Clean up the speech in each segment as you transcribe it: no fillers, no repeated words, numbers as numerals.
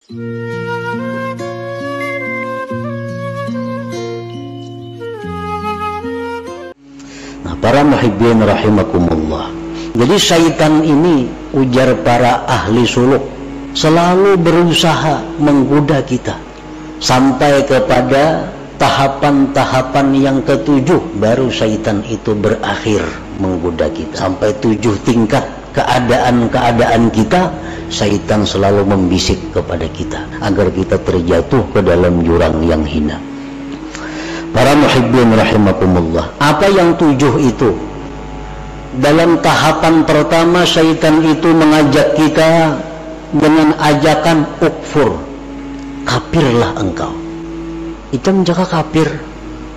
Nah, para muhibbin rahimakumullah. Jadi syaitan ini, ujar para ahli suluk, selalu berusaha menggoda kita sampai kepada tahapan-tahapan yang ketujuh, baru syaitan itu berakhir menggoda kita. Sampai 7 tingkat keadaan-keadaan kita, syaitan selalu membisik kepada kita agar kita terjatuh ke dalam jurang yang hina. Para muhibbin rahimakumullah, apa yang 7 itu? Dalam tahapan pertama, syaitan itu mengajak kita dengan ajakan ukfur, kafirlah engkau. Itam jaka kafir,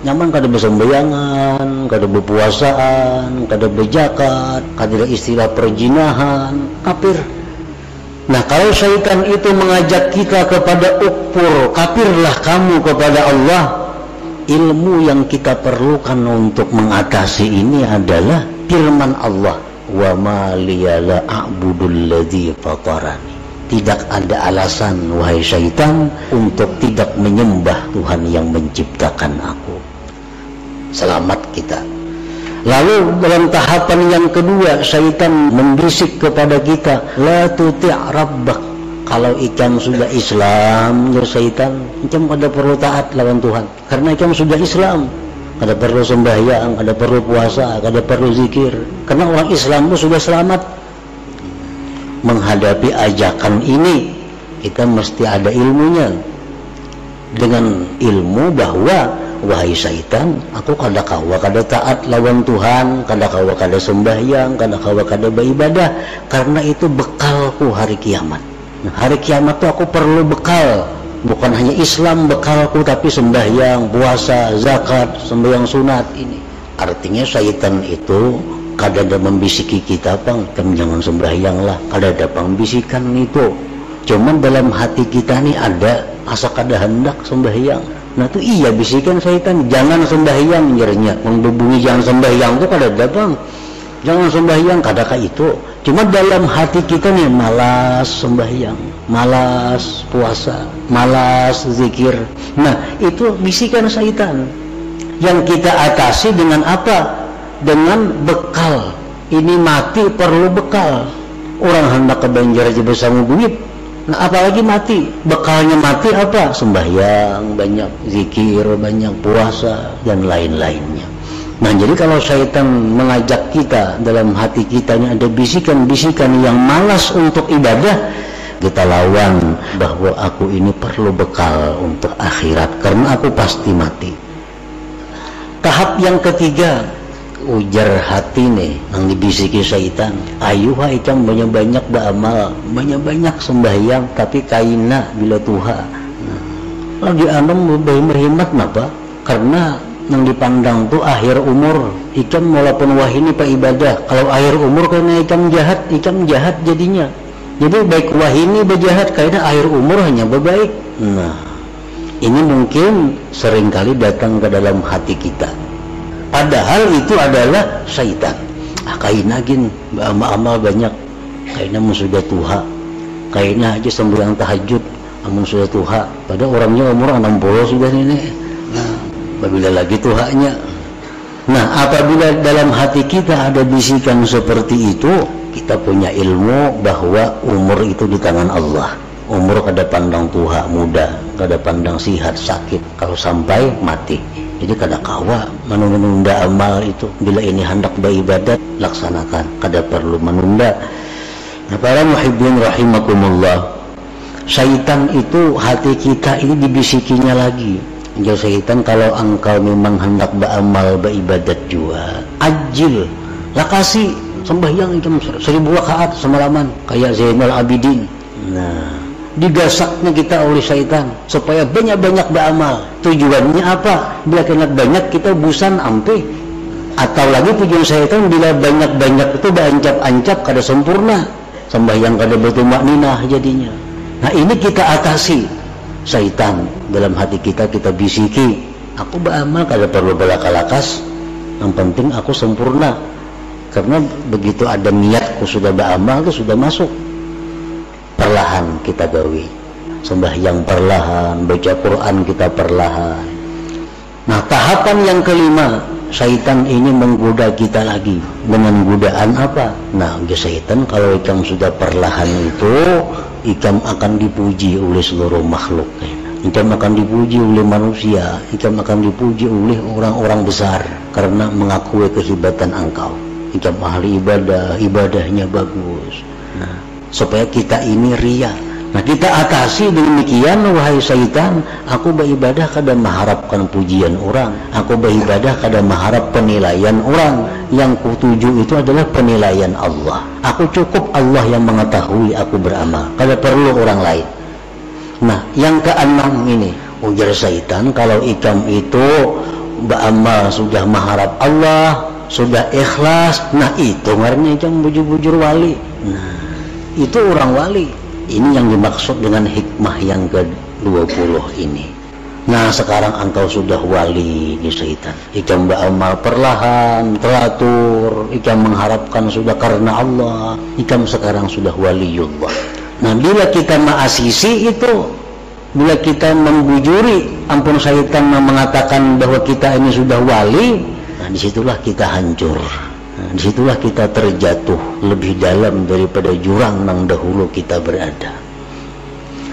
nyaman kada bersembayangan, kada berpuasaan, kada berzakat, kada istilah perjinahan, kafir. Nah, kalau syaitan itu mengajak kita kepada ukfur, kafirlah kamu kepada Allah, ilmu yang kita perlukan untuk mengatasi ini adalah firman Allah, wa ma liya la a'budul ladzi fatarani. Tidak ada alasan, wahai syaitan, untuk tidak menyembah Tuhan yang menciptakan aku. Selamat kita. Lalu dalam tahapan yang kedua, syaitan membisik kepada kita, la tuti' rabbak. Kalau ikan sudah Islam, ya syaitan, ikan ada perlu taat lawan Tuhan. Karena ikan sudah Islam, kada perlu sembahyang, kada perlu puasa, kada perlu zikir. Karena orang Islam itu sudah selamat. Menghadapi ajakan ini, kita mesti ada ilmunya. Dengan ilmu bahwa, wahai syaitan, aku kada kawa kada taat lawan Tuhan, kada kawa kada sembahyang, kada kawa kada beribadah, karena itu bekalku hari kiamat. Nah, hari kiamat itu aku perlu bekal. Bukan hanya Islam bekalku, tapi sembahyang, puasa, zakat, sembahyang sunat ini. Artinya syaitan itu kada ada membisiki kita, bang, kamu jangan sembahyang lah, kada ada pembisikan itu. Cuman dalam hati kita nih ada asa kada hendak sembahyang. Nah itu iya bisikan syaitan, jangan sembahyang, nyernya membubungi jangan sembahyang itu kada ada, bang. Jangan sembahyang, kadakah itu. Cuma dalam hati kita nih malas sembahyang, malas puasa, malas zikir. Nah itu bisikan syaitan. Yang kita atasi dengan apa? Dengan bekal. Ini mati perlu bekal. Orang hendak ke banjar aja bersama duit. Nah apalagi mati. Bekalnya mati apa? Sembahyang banyak, zikir banyak, puasa dan lain-lainnya. Nah jadi kalau syaitan mengajak kita, dalam hati kita ini ada bisikan-bisikan yang malas untuk ibadah, kita lawan bahwa aku ini perlu bekal untuk akhirat karena aku pasti mati. Tahap yang ketiga, ujar hati nih yang dibisiki syaitan, ayuha ikam banyak-banyak beramal, banyak-banyak sembahyang, tapi kaina bila Tuhan. Nah, di anom berhemat napa? Karena yang dipandang tuh akhir umur. Ikam walaupun wahini pak ibadah, kalau akhir umur karena ikam jahat jadinya. Jadi baik wahini berjahat karena akhir umur hanya berbaik. Nah ini mungkin seringkali datang ke dalam hati kita, padahal itu adalah syaitan. Kainagin amal banyak, kaina sudah tuha, kaina aja sembahyang tahajud amun sudah tuha, pada orangnya umur 60 sudah ini. Nah apabila lagi tuhanya. Nah apabila dalam hati kita ada bisikan seperti itu, kita punya ilmu bahwa umur itu di tangan Allah. Umur kada pandang tuha muda, kada pandang sihat sakit, kalau sampai mati. Jadi kada kawa menunda amal itu. Bila ini hendak beribadat, laksanakan, kada perlu menunda. Nah para muhibbin rahimakumullah, syaitan itu hati kita ini dibisikinya lagi. Ya syaitan, kalau engkau memang hendak beramal beribadat juga, ajil lah, kasih sembahyang jam 1000 rakaat semalaman kayak Zainal Abidin. Nah digasaknya kita oleh syaitan supaya banyak-banyak beramal. Tujuannya apa? Bila kena banyak kita busan ampe. Atau lagi tujuan syaitan bila banyak-banyak itu berancap-ancap kada sempurna, sembahyang kada bertumak ninah jadinya. Nah ini kita atasi syaitan dalam hati kita bisiki, aku beramal kada perlu belaka-lakas, yang penting aku sempurna. Karena begitu ada niatku sudah beramal itu sudah masuk, perlahan kita gawi. sembahyang perlahan, baca Quran kita perlahan. Nah, tahapan yang kelima, syaitan ini menggoda kita lagi dengan godaan apa? Nah, syaitan kalau ikam sudah perlahan itu, ikam akan dipuji oleh seluruh makhluk. Ikam akan dipuji oleh manusia, ikam akan dipuji oleh orang-orang besar karena mengakui kehebatan engkau. Ikam ahli ibadah, ibadahnya bagus. Nah, supaya kita ini riya. Nah, kita atasi demikian, wahai syaitan, aku beribadah kada mengharapkan pujian orang, aku beribadah kada mengharap penilaian orang. Yang kutuju itu adalah penilaian Allah. Aku cukup Allah yang mengetahui aku beramal, kada perlu orang lain. Nah, yang keenam ini, ujar syaitan, kalau ikam itu beramal sudah mengharap Allah, sudah ikhlas, nah itu ngarannya ikam bujur-bujur wali. Nah, itu orang wali. Ini yang dimaksud dengan hikmah yang ke-20 ini. Nah, sekarang engkau sudah wali di syaitan. Ikam beramal perlahan, teratur, ikam mengharapkan sudah karena Allah. Ikam sekarang sudah waliullah. Nah, bila kita ma'asisi itu, bila kita membujuri, ampun syaitan mengatakan bahwa kita ini sudah wali, nah disitulah kita hancur. Nah, disitulah kita terjatuh lebih dalam daripada jurang yang dahulu kita berada.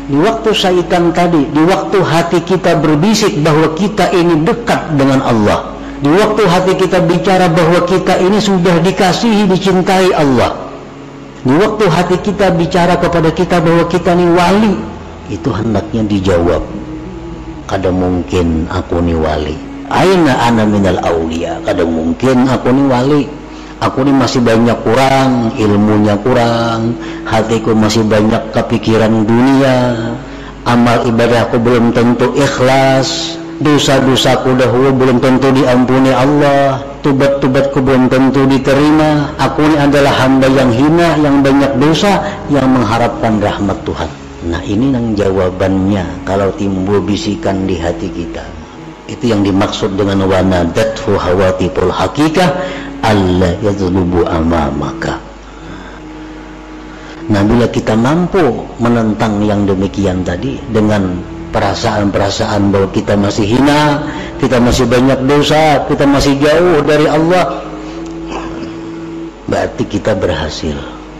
Di waktu syaitan tadi, di waktu hati kita berbisik bahwa kita ini dekat dengan Allah, di waktu hati kita bicara bahwa kita ini sudah dikasihi, dicintai Allah, di waktu hati kita bicara kepada kita bahwa kita ini wali, itu hendaknya dijawab, kada mungkin aku ini wali. Aina ana minal awliya, kada mungkin aku ini wali. Aku ini masih banyak kurang, ilmunya kurang, hatiku masih banyak kepikiran dunia, amal ibadahku belum tentu ikhlas, dosa-dosaku dahulu belum tentu diampuni Allah, tubat-tubatku belum tentu diterima. Aku ini adalah hamba yang hina, yang banyak dosa, yang mengharapkan rahmat Tuhan. Nah, ini yang jawabannya kalau timbul bisikan di hati kita. Itu yang dimaksud dengan wanadathu hawatiful hakikah Allah yadhlubu amamaka. Nah, bila kita mampu menentang yang demikian tadi dengan perasaan-perasaan bahwa kita masih hina, kita masih banyak dosa, kita masih jauh dari Allah, berarti kita berhasil,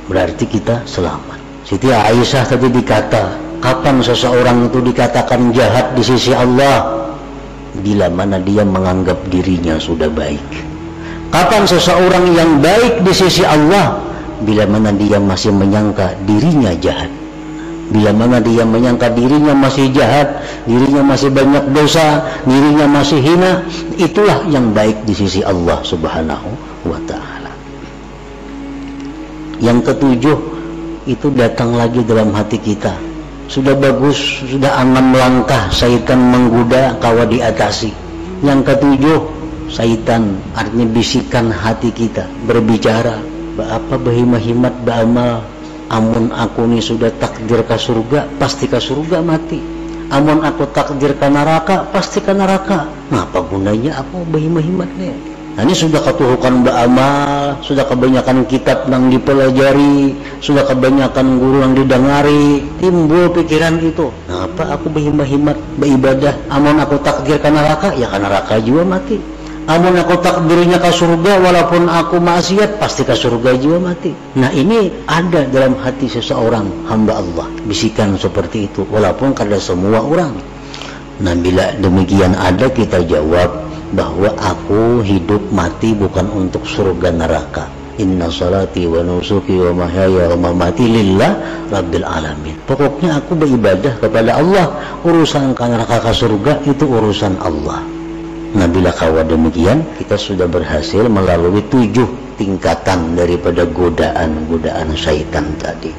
berarti kita selamat. Siti Aisyah tadi dikata, kapan seseorang itu dikatakan jahat di sisi Allah? Bila mana dia menganggap dirinya sudah baik. Kapan seseorang yang baik di sisi Allah? Bila mana dia masih menyangka dirinya jahat. Bila mana dia menyangka dirinya masih jahat, dirinya masih banyak dosa, dirinya masih hina, itulah yang baik di sisi Allah Subhanahu wa ta'ala. Yang ketujuh, itu datang lagi dalam hati kita. Sudah bagus, sudah 6 langkah syaitan menggoda, kawa diatasi. Yang ketujuh, syaitan artinya bisikan hati kita berbicara, apa berhimat beramal, amun aku ini sudah takdir ke surga, pasti ke surga mati. Amun aku takdir ke neraka, pasti ke neraka. Nah, apa gunanya aku berhimat nih? Nah, ini sudah ketuhukan beramal, sudah kebanyakan kitab yang dipelajari, sudah kebanyakan guru yang didengari, timbul pikiran itu. Nah, apa aku berhimat beribadah, amun aku takdir ke neraka, ya ke neraka juga mati. Amun aku takdirnya ke surga, walaupun aku maksiat, pasti ke surga juga mati. Nah, ini ada dalam hati seseorang hamba Allah, bisikan seperti itu, walaupun kada semua orang. Nah, bila demikian ada, kita jawab bahwa aku hidup mati bukan untuk surga neraka. Inna salati wa nusuki wa mahyaya wa mamati lillah rabbil alamin. Pokoknya aku beribadah kepada Allah, urusan ke neraka ke surga itu urusan Allah. Nah, bila kawa demikian, kita sudah berhasil melalui 7 tingkatan daripada godaan-godaan syaitan tadi.